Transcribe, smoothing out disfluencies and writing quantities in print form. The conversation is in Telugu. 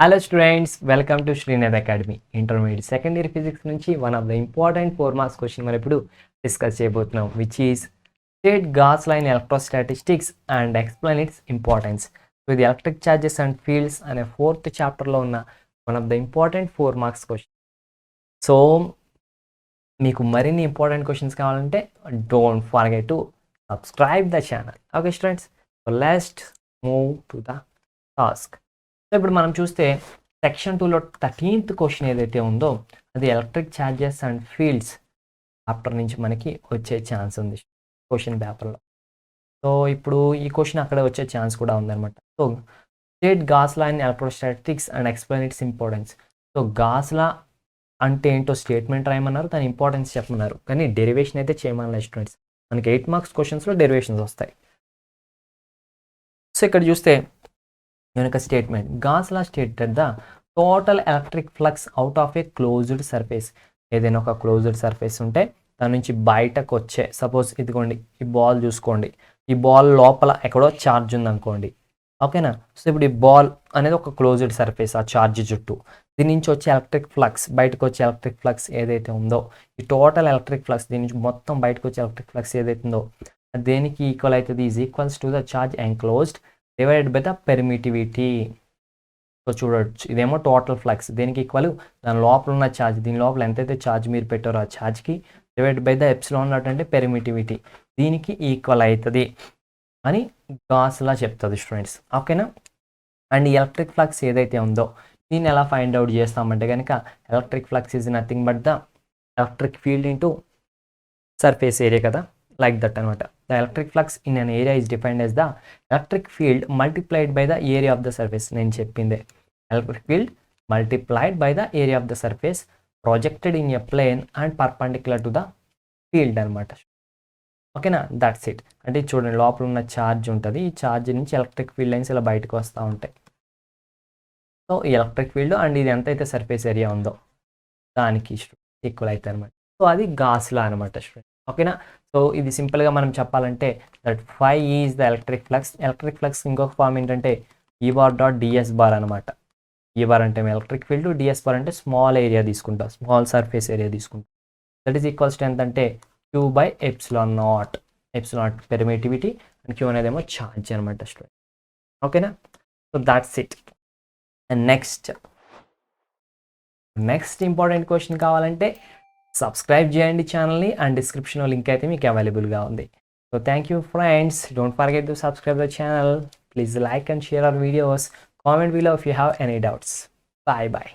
Hello students, welcome to Srinath Academy. Intermediate second year physics నుంచి one of the important 4 marks question మనం ఇప్పుడు డిస్కస్ చేయబోతున్నాం, which is state Gauss line electrostatistics and explain its importance. So ఇది electric charges and fields అనే 4th chapter లో ఉన్న one of the important 4 marks question. So మీకు మరిన్ని ఇంపార్టెంట్ క్వశ్చన్స్ కావాలంటే don't forget to subscribe the channel. Okay students, so let's move to the task. So ఇప్పుడు మనం చూస్తే సెక్షన్ 2లో 13th క్వశ్చన్ ఏదైతే ఉందో అది electric charges and fields chapter నుంచి మనకి వచ్చే ఛాన్స్ ఉంది క్వశ్చన్ పేపర్లో. సో ఇప్పుడు ఈ క్వశ్చన్ అక్కడ వచ్చే ఛాన్స్ కూడా ఉందన్నమాట. So state gas law in electrostatics and explain its importance. So gas లా అంటే ఏంటో స్టేట్మెంట్ రాయమన్నారు, దాని ఇంపార్టెన్స్ చెప్పమన్నారు, కానీ డెరివేషన్ అయితే చేయమన్నారు స్టూడెంట్స్. మనకి 8 మార్క్స్ క్వశ్చన్స్లో డెరివేషన్స్ వస్తాయి. సో ఇక్కడ చూస్తే వెనక statement gas law stated the total electric flux out of A closed surface. ఏదైనా ఒక క్లోజ్డ్ సర్ఫేస్ ఉంటే దాని నుంచి బయటకు వచ్చే, సపోజ్ ఇదిగోండి ఈ బాల్ చూసుకోండి, ఈ బాల్ లోపల ఎక్కడో ఛార్జ్ ఉందనుకోండి, ఓకేనా. సో ఇప్పుడు ఈ బాల్ అనేది ఒక క్లోజ్డ్ సర్ఫేస్, ఆ ఛార్జ్ చుట్టూ దీని నుంచి వచ్చే ఎలక్ట్రిక్ ఫ్లక్స్, బయటకు వచ్చే ఎలక్ట్రిక్ ఫ్లక్స్ ఏదైతే ఉందో, ఈ టోటల్ ఎలక్ట్రిక్ ఫ్లక్స్ దీని నుంచి మొత్తం బయటకు వచ్చే ఎలక్ట్రిక్ ఫ్లక్స్ ఏదైతే ఉందో అది దేనికి ఈక్వల్ అవుతుంది, is equals to the charge enclosed divided by the permittivity. So చూడవచ్చు, ఇదేమో టోటల్ ఫ్లక్స్, దేనికి ఈక్వల్ దాని లోపల ఉన్న ఛార్జ్, దీని లోపల ఎంతైతే ఛార్జ్ మీరు పెట్టారో ఆ ఛార్జ్కి డివైడ్ బై ద ఎప్సిలాన్ అంటే పెర్మిటివిటీ, దీనికి ఈక్వల్ అవుతుంది అని గాస్ లా చెప్తుంది స్టూడెంట్స్, ఓకేనా. అండ్ ఈ ఎలక్ట్రిక్ ఫ్లక్స్ ఏదైతే ఉందో దీన్ని ఎలా ఫైండ్ అవుట్ చేస్తామంటే కనుక electric flux is nothing but the electric field into surface area కదా, లైక్ దట్ అనమాట. The electric flux in an area is defined as the electric field multiplied by the area of the surface. నేను చెప్పిందే electric field multiplied by the area of the surface projected in a plane and perpendicular to the field అనమాట, ఓకేనా. That's it. అంటే చూడండి లోపల ఉన్న ఛార్జ్ ఉంటుంది, ఈ ఛార్జ్ నుంచి ఎలక్ట్రిక్ ఫీల్డ్ లైన్స్ ఇలా బయటకు వస్తూ ఉంటాయి. సో ఈ ఎలక్ట్రిక్ ఫీల్డ్ అండ్ ఇది ఎంతైతే సర్ఫేస్ ఏరియా ఉందో దానికి ఈక్వల్ అవుతాయి అనమాట. సో అది గాస్ లా అనమాట స్టూడెంట్, ఓకేనా. సో ఇది సింపుల్గా మనం చెప్పాలంటే that phi is the electric flux. Electric flux ఇంకొక ఫామ్ ఏంటంటే ఈ బార్ డాట్ డిఎస్ బార్ అనమాట. ఈ బార్ అంటే ఎలక్ట్రిక్ ఫీల్డ్, డిఎస్ బార్ అంటే స్మాల్ ఏరియా తీసుకుంటాం, స్మాల్ సర్ఫేస్ ఏరియా తీసుకుంటాం. దట్ ఈస్ ఈక్వల్స్ టు ఎంత అంటే Q by epsilon naught. Epsilon naught permittivity and Q అనేదేమో ఛార్జ్ అనమాట స్టూడెంట్, ఓకేనా. So that's it. And next important question కావాలంటే సబ్స్క్రైబ్ చేయండి ఛానల్ని, అండ్ డిస్క్రిప్షన్లో లింక్ అయితే మీకు అవైలబుల్గా ఉంది. So thank you friends, don't forget to subscribe the channel, please like and share our videos, comment below if you have any doubts. Bye bye.